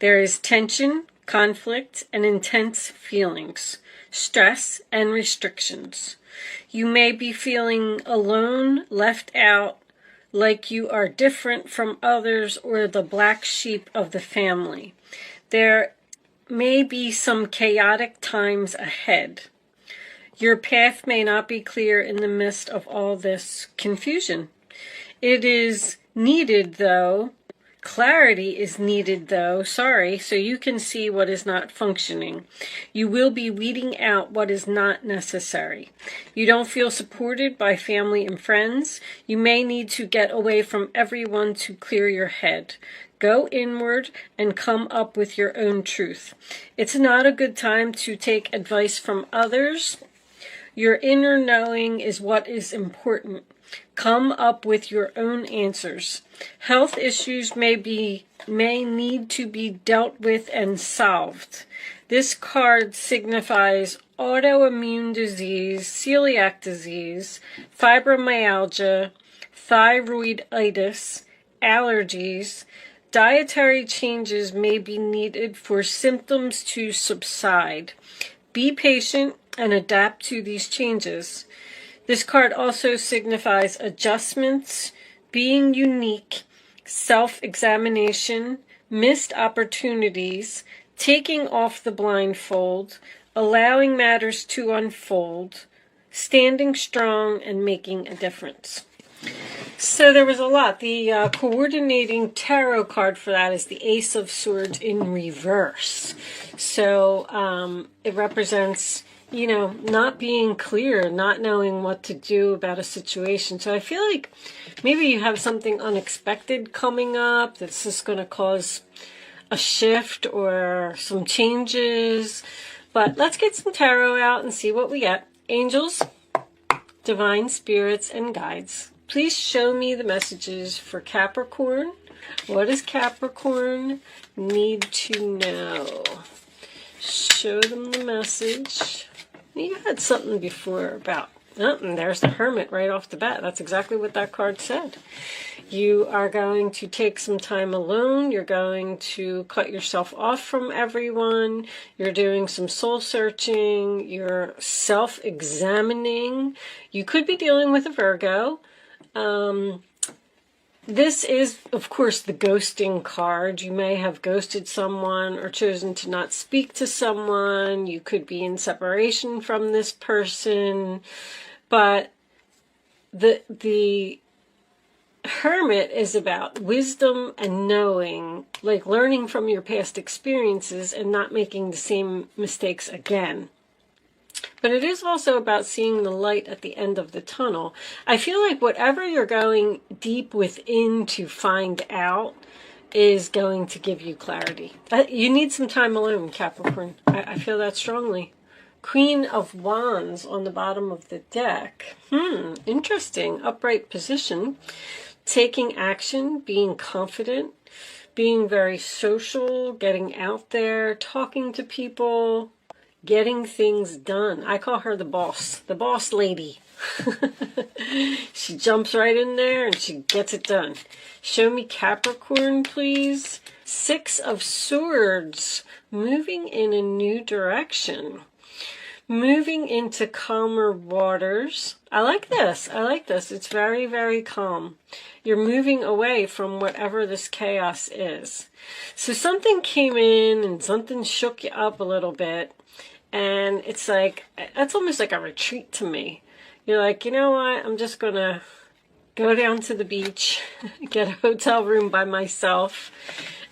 There is tension, conflict, and intense feelings, stress, and restrictions. You may be feeling alone, left out, like you are different from others or the black sheep of the family. There may be some chaotic times ahead. Your path may not be clear in the midst of all this confusion. It is needed, though. Clarity is needed, though, so you can see what is not functioning. You will be weeding out what is not necessary. You don't feel supported by family and friends. You may need to get away from everyone to clear your head. Go inward and come up with your own truth. It's not a good time to take advice from others. Your inner knowing is what is important. Come up with your own answers. Health issues may need to be dealt with and solved. This card signifies autoimmune disease, celiac disease, fibromyalgia, thyroiditis, allergies. Dietary changes may be needed for symptoms to subside. Be patient and adapt to these changes. This card also signifies adjustments, being unique, self-examination, missed opportunities, taking off the blindfold, allowing matters to unfold, standing strong, and making a difference. So there was a lot. The coordinating tarot card for that is the Ace of Swords in reverse. So it represents, not being clear, not knowing what to do about a situation. So I feel like maybe you have something unexpected coming up that's just going to cause a shift or some changes. But let's get some tarot out and see what we get. Angels, divine spirits, and guides, please show me the messages for Capricorn. What does Capricorn need to know? Show them the message. You had something before about, and there's the Hermit right off the bat. That's exactly what that card said. You are going to take some time alone. You're going to cut yourself off from everyone. You're doing some soul searching. You're self-examining. You could be dealing with a Virgo. This is, of course, the ghosting card. You may have ghosted someone or chosen to not speak to someone. You could be in separation from this person. But the Hermit is about wisdom and knowing, like learning from your past experiences and not making the same mistakes again. But it is also about seeing the light at the end of the tunnel. I feel like whatever you're going deep within to find out is going to give you clarity. You need some time alone, Capricorn. I feel that strongly. Queen of Wands on the bottom of the deck. Interesting. Upright position. Taking action, being confident, being very social, getting out there, talking to people, getting things done. I call her the boss lady. She jumps right in there and she gets it done. Show me Capricorn, please. Six of Swords, moving in a new direction. Moving into calmer waters. I like this. It's very, very calm. You're moving away from whatever this chaos is. So something came in and something shook you up a little bit. And it's like, that's almost like a retreat to me. You're like, you know what? I'm just going to go down to the beach, get a hotel room by myself,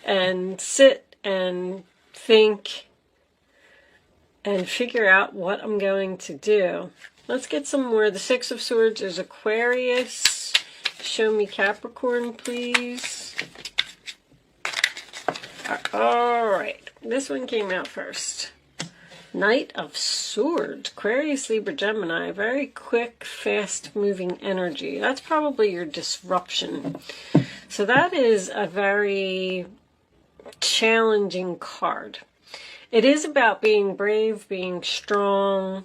and sit and think and figure out what I'm going to do. Let's get some more. The Six of Swords is Aquarius. Show me Capricorn, please. All right. This one came out first. Knight of Swords, Aquarius, Libra, Gemini. Very quick, fast-moving energy. That's probably your disruption. So that is a very challenging card. It is about being brave, being strong,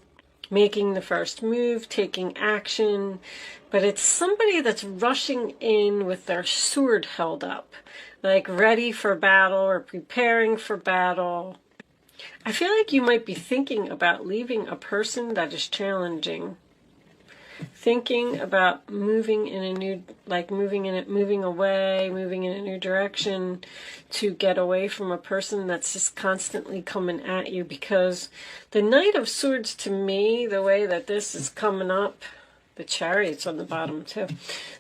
making the first move, taking action. But it's somebody that's rushing in with their sword held up. like ready for battle or preparing for battle. I feel like you might be thinking about leaving a person that is challenging. Thinking about moving in a new, like moving away, moving in a new direction to get away from a person that's just constantly coming at you. Because the Knight of Swords, to me, the way that this is coming up, the Chariot's on the bottom too.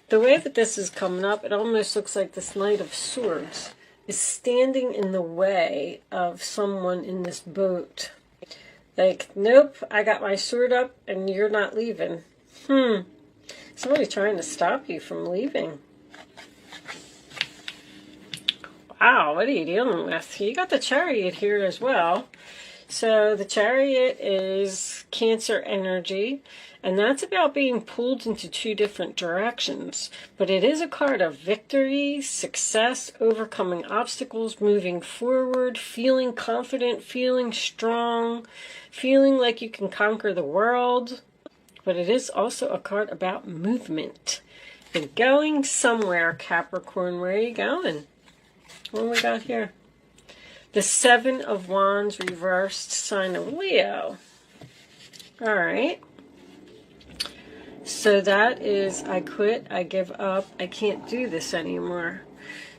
The way that this is coming up, it almost looks like this Knight of Swords is standing in the way of someone in this boat. Like, nope, I got my sword up and you're not leaving. Somebody's trying to stop you from leaving. Wow, what are you dealing with? You got the Chariot here as well. So the Chariot is Cancer energy, and that's about being pulled into two different directions. But it is a card of victory, success, overcoming obstacles, moving forward, feeling confident, feeling strong, feeling like you can conquer the world. But it is also a card about movement. You're going somewhere, Capricorn. Where are you going? What do we got here? The Seven of Wands reversed, sign of Leo. All right. So that is, I quit, I give up, I can't do this anymore.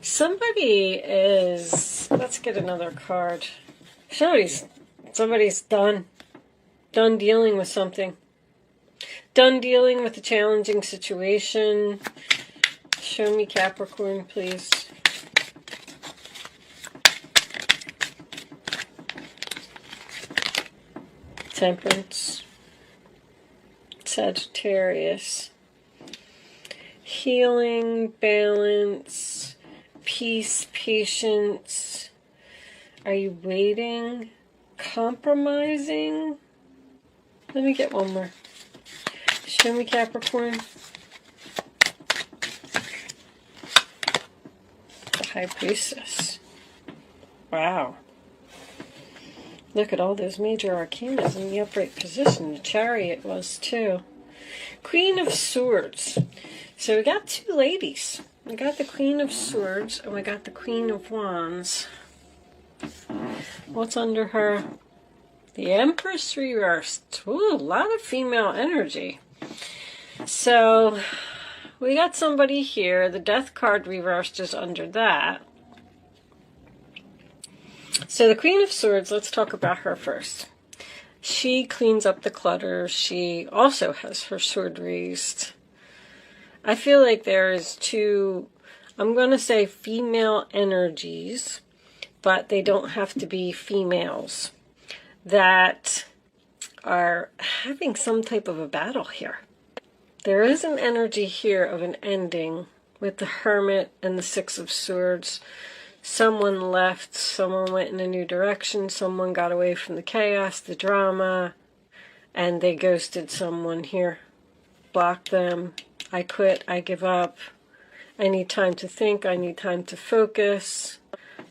Somebody is, let's get another card. Somebody's done dealing with something. Done dealing with a challenging situation. Show me Capricorn, please. Temperance. Sagittarius. Healing, balance, peace, patience. Are you waiting? Compromising? Let me get one more. Show me Capricorn. The High Priestess. Wow. Look at all those major arcana in the upright position. The Chariot was too. Queen of Swords. So we got two ladies. We got the Queen of Swords and we got the Queen of Wands. What's under her? The Empress reversed. Ooh, a lot of female energy. So we got somebody here. The Death card reversed is under that. So the Queen of Swords, let's talk about her first. She cleans up the clutter. She also has her sword raised. I feel like there is two, I'm going to say female energies, but they don't have to be females, that are having some type of a battle here. There is an energy here of an ending with the Hermit and the Six of Swords. Someone left, someone went in a new direction, someone got away from the chaos, the drama, and they ghosted someone here. Blocked them. I quit, I give up. I need time to think, I need time to focus.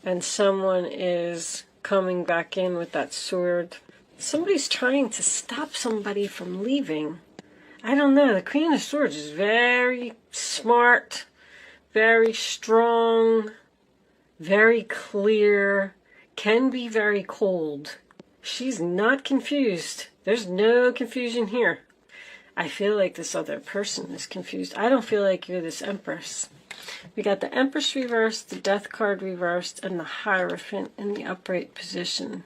And someone is coming back in with that sword. Somebody's trying to stop somebody from leaving. I don't know. The Queen of Swords is very smart, very strong, very clear, can be very cold. She's not confused. There's no confusion here. I feel like this other person is confused. I don't feel like you're this Empress. We got the Empress reversed, the Death card reversed, and the Hierophant in the upright position.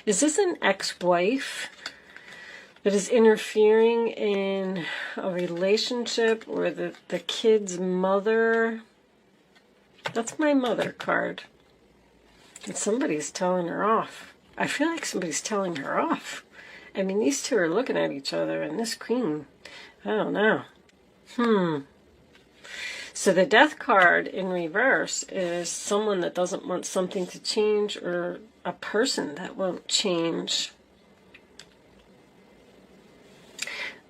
Is this an ex-wife that is interfering in a relationship, or the kid's mother? That's my mother card. And somebody's telling her off. I feel like somebody's telling her off. I mean, these two are looking at each other, and this queen, I don't know. So the Death card in reverse is someone that doesn't want something to change, or a person that won't change.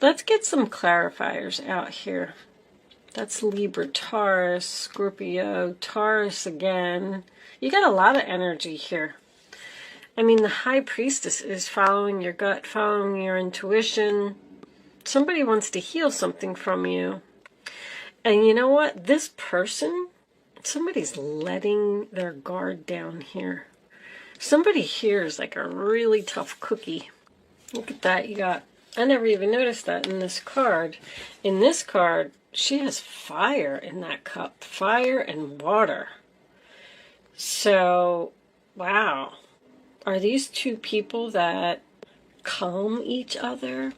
Let's get some clarifiers out here. That's Libra, Taurus, Scorpio, Taurus again. You got a lot of energy here. I mean, the High Priestess is following your gut, following your intuition. Somebody wants to heal something from you. And you know what? This person Somebody's letting their guard down here. Somebody here is like a really tough cookie. Look at that. You got, I never even noticed that in this card. In this card, she has fire in that cup. Fire and water. So, wow. Are these two people that calm each other?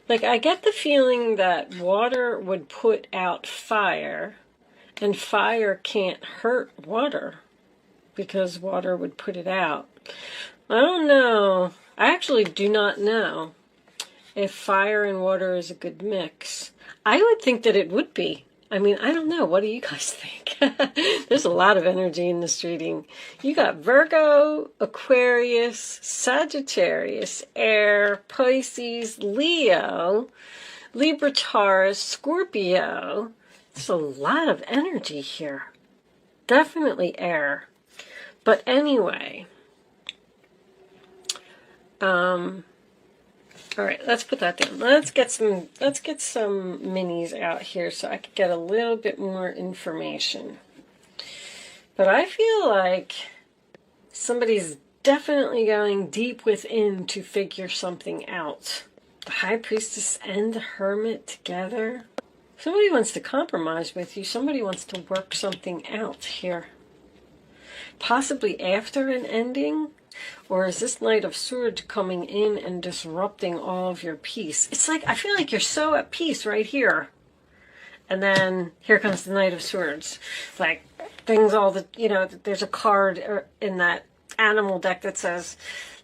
Like, I get the feeling that water would put out fire, and fire can't hurt water because water would put it out. I don't know. I actually do not know if fire and water is a good mix. I would think that it would be. I mean, I don't know. What do you guys think? There's a lot of energy in this reading. You got Virgo, Aquarius, Sagittarius, Air, Pisces, Leo, Libra, Taurus, Scorpio. There's a lot of energy here. Definitely air. But anyway, all right, let's put that down. Let's get some minis out here so I could get a little bit more information. But I feel like somebody's definitely going deep within to figure something out. The High Priestess and the Hermit together. Somebody wants to compromise with you. Somebody wants to work something out here. Possibly after an ending. Or is this Knight of Swords coming in and disrupting all of your peace? It's like, I feel like you're so at peace right here. And then here comes the Knight of Swords. Like, things all the, you know, there's a card in that animal deck that says,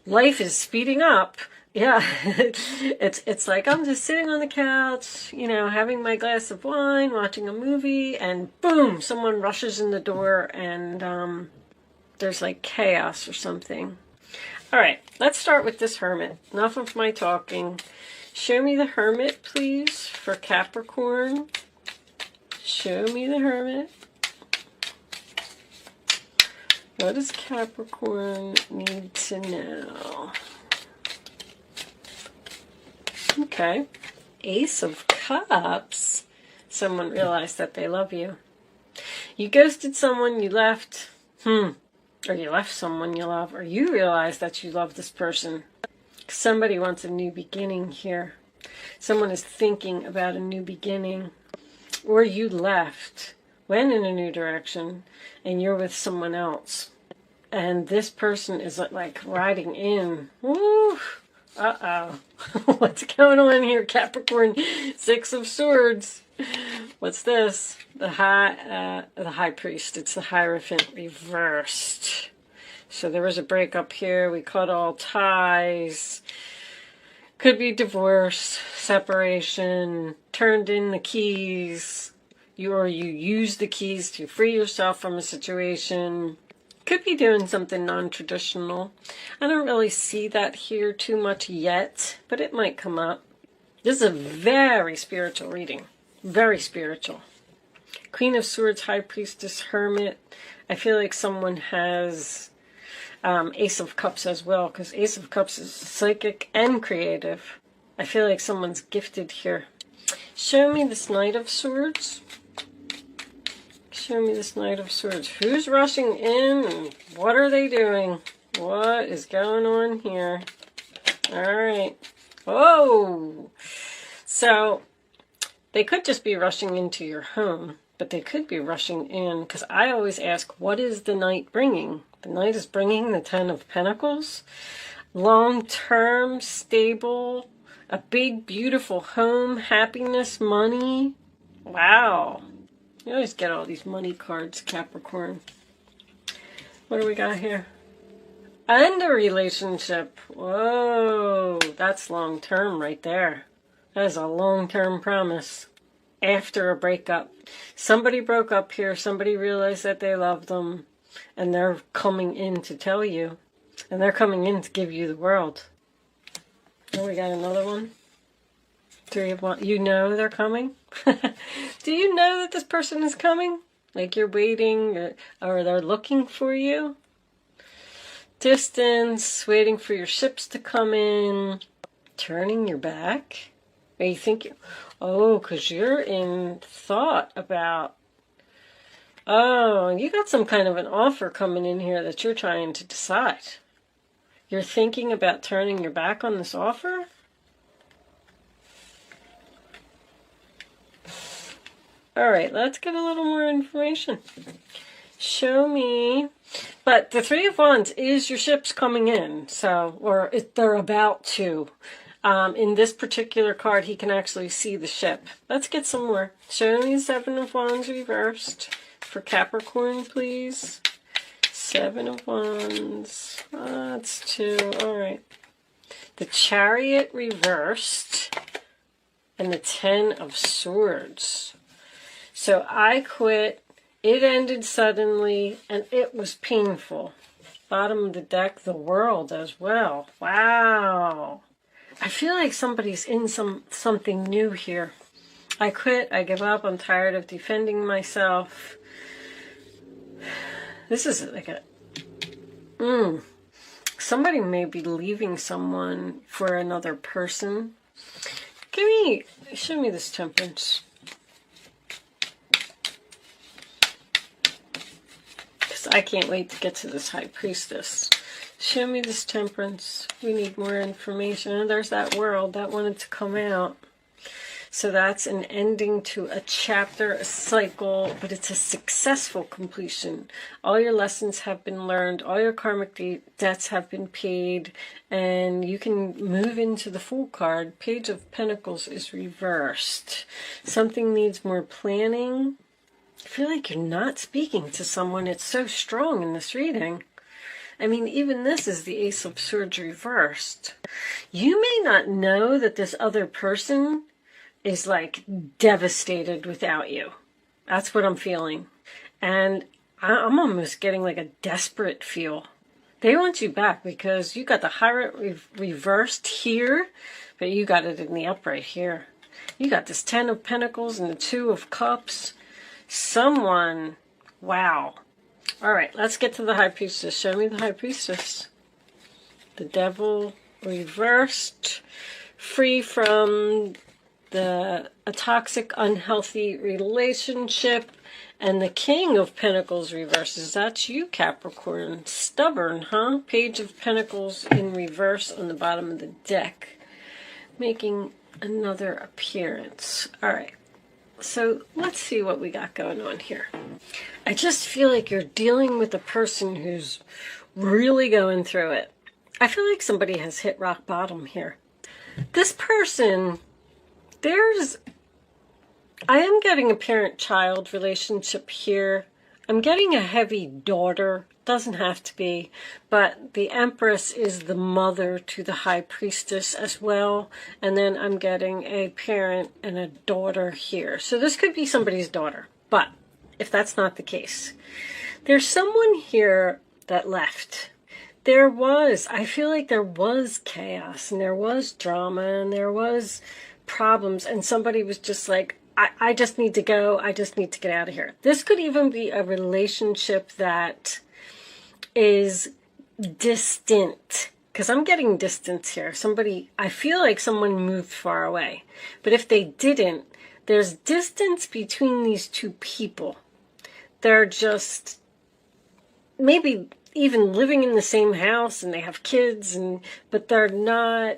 life is speeding up. Yeah, it's like I'm just sitting on the couch, you know, having my glass of wine, watching a movie, and boom, someone rushes in the door and there's like chaos or something. All right, let's start with this Hermit. Enough of my talking. Show me the Hermit, please, for Capricorn. Show me the Hermit. What does Capricorn need to know? Okay. Ace of Cups. Someone realized that they love you. You ghosted someone, you left. Or you left someone you love, or you realize that you love this person. Somebody wants a new beginning here. Someone is thinking about a new beginning. Or you left, went in a new direction, and you're with someone else. And this person is like riding in. Woo! Uh-oh. What's going on here, Capricorn? Six of Swords. What's this? The High Priest. It's the Hierophant reversed. So there was a breakup here. We cut all ties. Could be divorce, separation, turned in the keys. You used the keys to free yourself from a situation. Could be doing something non-traditional. I don't really see that here too much yet, but it might come up. This is a very spiritual reading. Very spiritual. Queen of Swords, High Priestess, Hermit. I feel like someone has Ace of Cups as well, because Ace of Cups is psychic and creative. I feel like someone's gifted here. Show me this Knight of Swords. Show me this Knight of Swords. Who's rushing in and what are they doing? What is going on here? All right. Oh! So, they could just be rushing into your home, but they could be rushing in, because I always ask, what is the Knight bringing? The Knight is bringing the Ten of Pentacles. Long-term, stable, a big, beautiful home, happiness, money. Wow. You always get all these money cards, Capricorn. What do we got here? And a relationship. Whoa, that's long-term right there. That is a long-term promise. After a breakup. Somebody broke up here. Somebody realized that they loved them. And they're coming in to tell you. And they're coming in to give you the world. Oh, we got another one. Three of Wands. You know they're coming? Do you know that this person is coming? Like you're waiting or they're looking for you? Distance, waiting for your ships to come in. Turning your back. Are you thinking, oh, because you're in thought about Oh, you got some kind of an offer coming in here that you're trying to decide. You're thinking about turning your back on this offer? All right, let's get a little more information. Show me. But the Three of Wands is your ship's coming in, so, or they're about to. In this particular card, he can actually see the ship. Let's get some more. Show me Seven of Wands reversed for Capricorn, please. Seven of Wands. That's two. All right. The Chariot reversed and the Ten of Swords. So I quit. It ended suddenly, and it was painful. Bottom of the deck, the World as well. Wow. I feel like somebody's in something new here. I quit. I give up. I'm tired of defending myself. This is like a... Somebody may be leaving someone for another person. Show me this Temperance. I can't wait to get to this High Priestess. Show me this Temperance. We need more information. And there's that World that wanted to come out. So that's an ending to a chapter, a cycle, but it's a successful completion. All your lessons have been learned. All your karmic debts have been paid. And you can move into the Fool card. Page of Pentacles is reversed. Something needs more planning. I feel like you're not speaking to someone. It's so strong in this reading. I mean, even this is the Ace of Swords reversed. You may not know that this other person is like devastated without you. That's what I'm feeling. And I'm almost getting like a desperate feel. They want you back because you got the Hierophant reversed here, but you got it in the upright here. You got this Ten of Pentacles and the Two of Cups. Someone, wow. All right, let's get to the High Priestess. Show me the High Priestess. The Devil reversed, free from a toxic, unhealthy relationship, and the King of Pentacles reverses. That's you, Capricorn. Stubborn, huh? Page of Pentacles in reverse on the bottom of the deck, making another appearance. All right. So let's see what we got going on here. I just feel like you're dealing with a person who's really going through it. I feel like somebody has hit rock bottom here. This person, I am getting a parent-child relationship here. I'm getting a heavy daughter. Doesn't have to be, but the Empress is the mother to the High Priestess as well, and then I'm getting a parent and a daughter here. So this could be somebody's daughter, but if that's not the case, there's someone here that left. I feel like there was chaos, and there was drama, and there was problems, and somebody was just like, I just need to go, I just need to get out of here. This could even be a relationship that is distant, because I'm getting distance here. I feel like someone moved far away, but if they didn't, there's distance between these two people. They're just maybe even living in the same house and they have kids, but they're not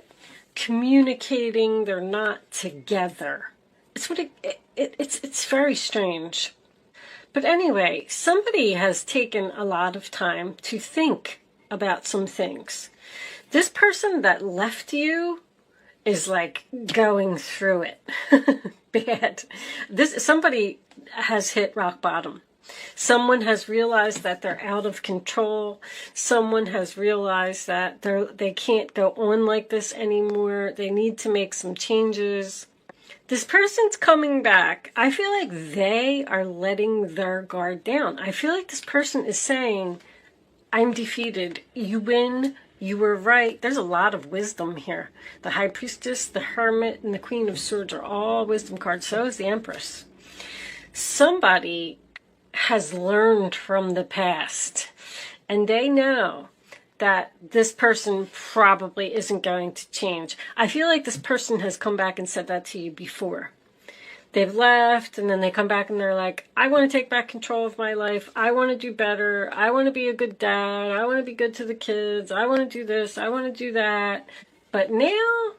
communicating, they're not together. It's very strange. But anyway, somebody has taken a lot of time to think about some things. This person that left you is like going through it bad. Somebody has hit rock bottom. Someone has realized that they're out of control. Someone has realized that they can't go on like this anymore. They need to make some changes. This person's coming back. I feel like they are letting their guard down. I feel like this person is saying, I'm defeated. You win. You were right. There's a lot of wisdom here. The High Priestess, the Hermit, and the Queen of Swords are all wisdom cards. So is the Empress. Somebody has learned from the past, and they know that this person probably isn't going to change. I feel like this person has come back and said that to you before. they've left, and then they come back and they're like, I want to take back control of my life. I want to do better. I want to be a good dad. I want to be good to the kids. I want to do this. I want to do that. But now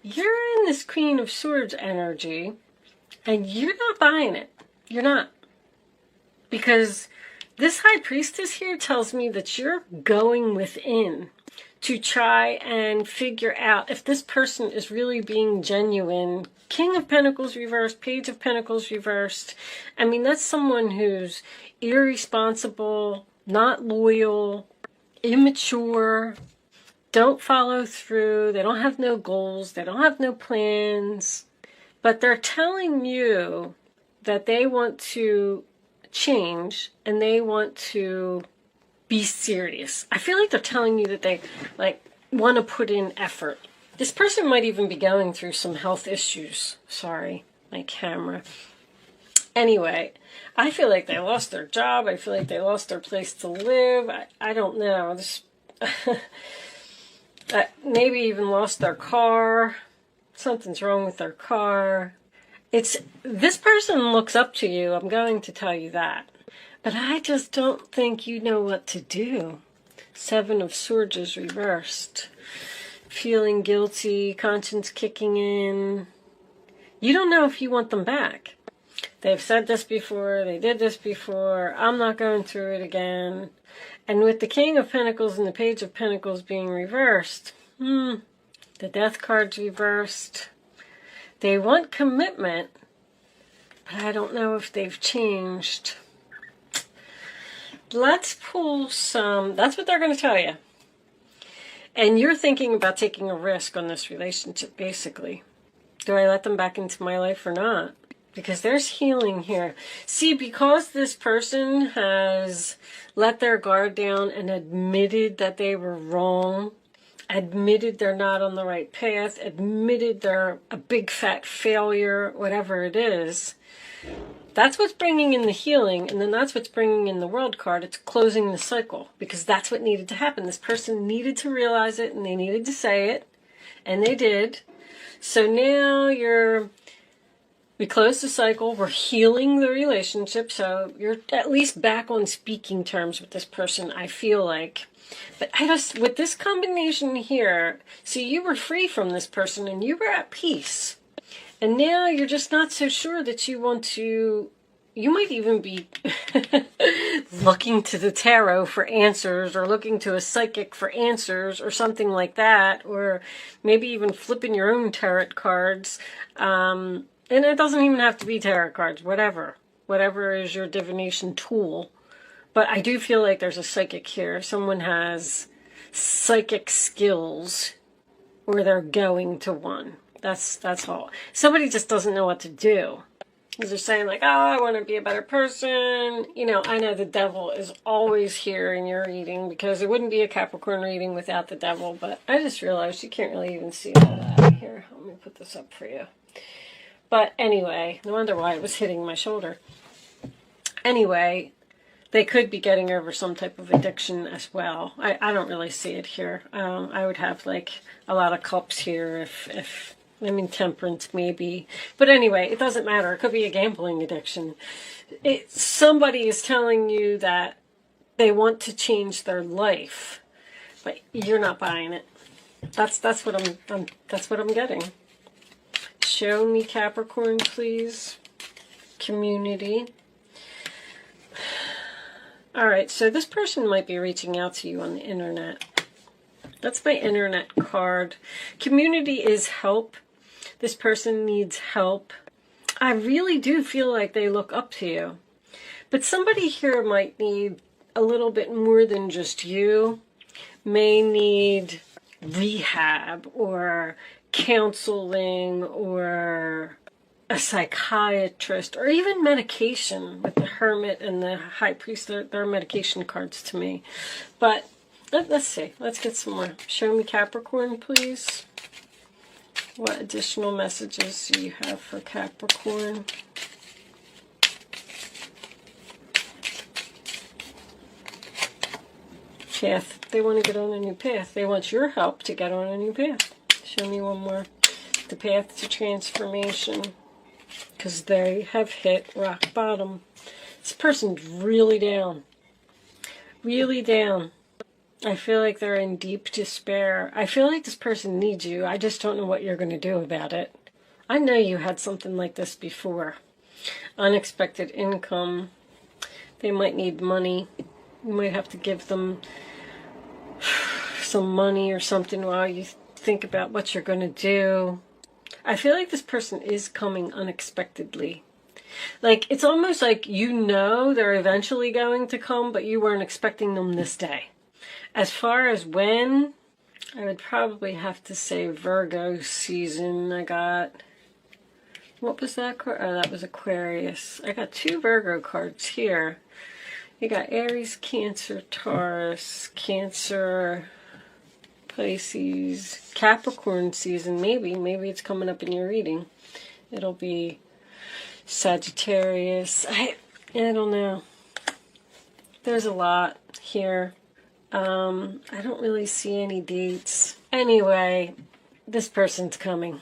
you're in this Queen of Swords energy, and you're not buying it. You're not. Because this High Priestess here tells me that you're going within to try and figure out if this person is really being genuine. King of Pentacles reversed, Page of Pentacles reversed. I mean, that's someone who's irresponsible, not loyal, immature, don't follow through, they don't have no goals, they don't have no plans. But they're telling you that they want to change and they want to be serious. I feel like they're telling you that they want to put in effort. This person might even be going through some health issues. Sorry, my camera. Anyway, I feel like they lost their job. I feel like they lost their place to live. I don't know. This maybe even lost their car. Something's wrong with their car. This person looks up to you. I'm going to tell you that. But I just don't think you know what to do. Seven of Swords is reversed. Feeling guilty, conscience kicking in. You don't know if you want them back. They've said this before, they did this before, I'm not going through it again. And with the King of Pentacles and the Page of Pentacles being reversed, the Death card's reversed. They want commitment, but I don't know if they've changed. Let's pull some, that's what they're going to tell you. And you're thinking about taking a risk on this relationship, basically. Do I let them back into my life or not? Because there's healing here. See, because this person has let their guard down and admitted that they were wrong, admitted they're not on the right path, admitted they're a big fat failure, whatever it is, that's what's bringing in the healing, and then that's what's bringing in the World card. It's closing the cycle, because that's what needed to happen. This person needed to realize it, and they needed to say it, and they did. So now we closed the cycle, we're healing the relationship, so you're at least back on speaking terms with this person, I feel like. But with this combination here, see, you were free from this person, and you were at peace. And now you're just not so sure that you want to, you might even be looking to the tarot for answers, or looking to a psychic for answers, or something like that, or maybe even flipping your own tarot cards. And it doesn't even have to be tarot cards, whatever is your divination tool. But I do feel like there's a psychic here. Someone has psychic skills, or they're going to one. That's all. Somebody just doesn't know what to do. They're saying like, oh, I want to be a better person. You know, I know the devil is always here in your reading, because it wouldn't be a Capricorn reading without the devil. But I just realized you can't really even see all that here. Let me put this up for you. But anyway, no wonder why it was hitting my shoulder. Anyway, they could be getting over some type of addiction as well. I don't really see it here. I would have like a lot of cups here if temperance maybe. But anyway, it doesn't matter. It could be a gambling addiction. Somebody is telling you that they want to change their life, but you're not buying it. That's what I'm getting. Show me Capricorn, please. Community. All right, so this person might be reaching out to you on the internet. That's my internet card. Community is help. This person needs help. I really do feel like they look up to you. But somebody here might need a little bit more than just you. May need rehab or counseling or a psychiatrist, or even medication. With the Hermit and the High Priest, they're medication cards to me. But let's see. Let's get some more. Show me Capricorn, please. What additional messages do you have for Capricorn? Path. They want to get on a new path. They want your help to get on a new path. Show me one more. The path to transformation. because they have hit rock bottom. This person's really down. Really down. I feel like they're in deep despair. I feel like this person needs you. I just don't know what you're going to do about it. I know you had something like this before. Unexpected income. They might need money. You might have to give them some money or something while you think about what you're going to do. I feel like this person is coming unexpectedly. Like, it's almost like you know they're eventually going to come, but you weren't expecting them this day. As far as when, I would probably have to say Virgo season. I got, what was that? Oh, that was Aquarius. I got 2 Virgo cards here. You got Aries, Cancer, Taurus, Cancer, Pisces, Capricorn season. Maybe it's coming up in your reading. It'll be Sagittarius. I don't know. There's a lot here. I don't really see any dates. Anyway, this person's coming.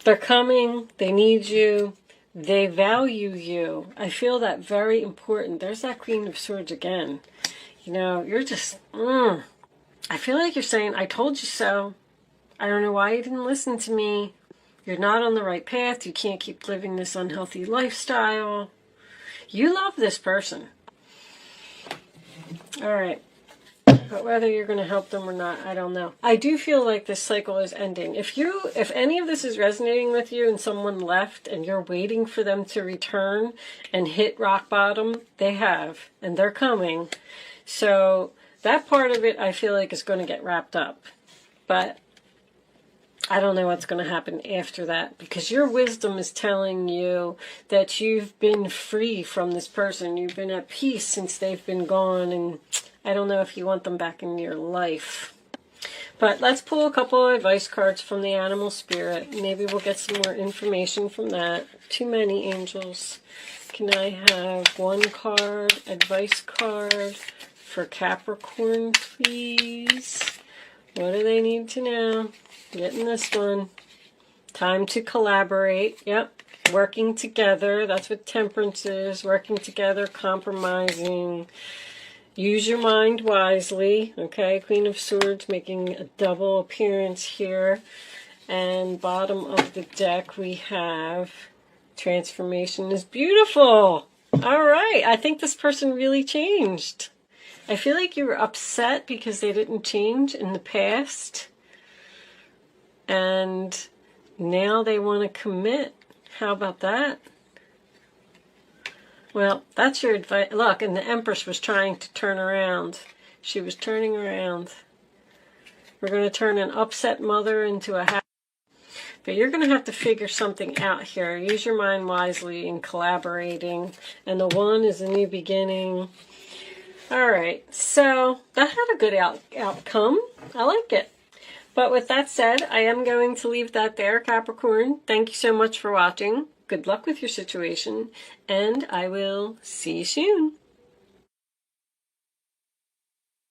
They're coming. They need you. They value you. I feel that very important. There's that Queen of Swords again. You know, you're just, I feel like you're saying, I told you so. I don't know why you didn't listen to me. You're not on the right path. You can't keep living this unhealthy lifestyle. You love this person. All right. But whether you're going to help them or not, I don't know. I do feel like this cycle is ending. If any of this is resonating with you and someone left and you're waiting for them to return and hit rock bottom, they have, and they're coming. So that part of it I feel like is going to get wrapped up. But I don't know what's going to happen after that, because your wisdom is telling you that you've been free from this person. You've been at peace since they've been gone, and I don't know if you want them back in your life. But let's pull a couple of advice cards from the animal spirit. Maybe we'll get some more information from that. Too many angels. Can I have one card, advice card for Capricorn, please? What do they need to know? Getting this one. Time to collaborate. Yep. Working together. That's what temperance is. Working together, compromising. Use your mind wisely. Okay. Queen of Swords making a double appearance here. And bottom of the deck we have transformation is beautiful. All right. I think this person really changed. I feel like you were upset because they didn't change in the past. And now they want to commit. How about that? Well, that's your advice. Look, and the Empress was trying to turn around. She was turning around. We're going to turn an upset mother into a happy. But you're going to have to figure something out here. Use your mind wisely in collaborating. And the 1 is a new beginning. All right. So that had a good outcome. I like it. But with that said, I am going to leave that there, Capricorn. Thank you so much for watching. Good luck with your situation, and I will see you soon.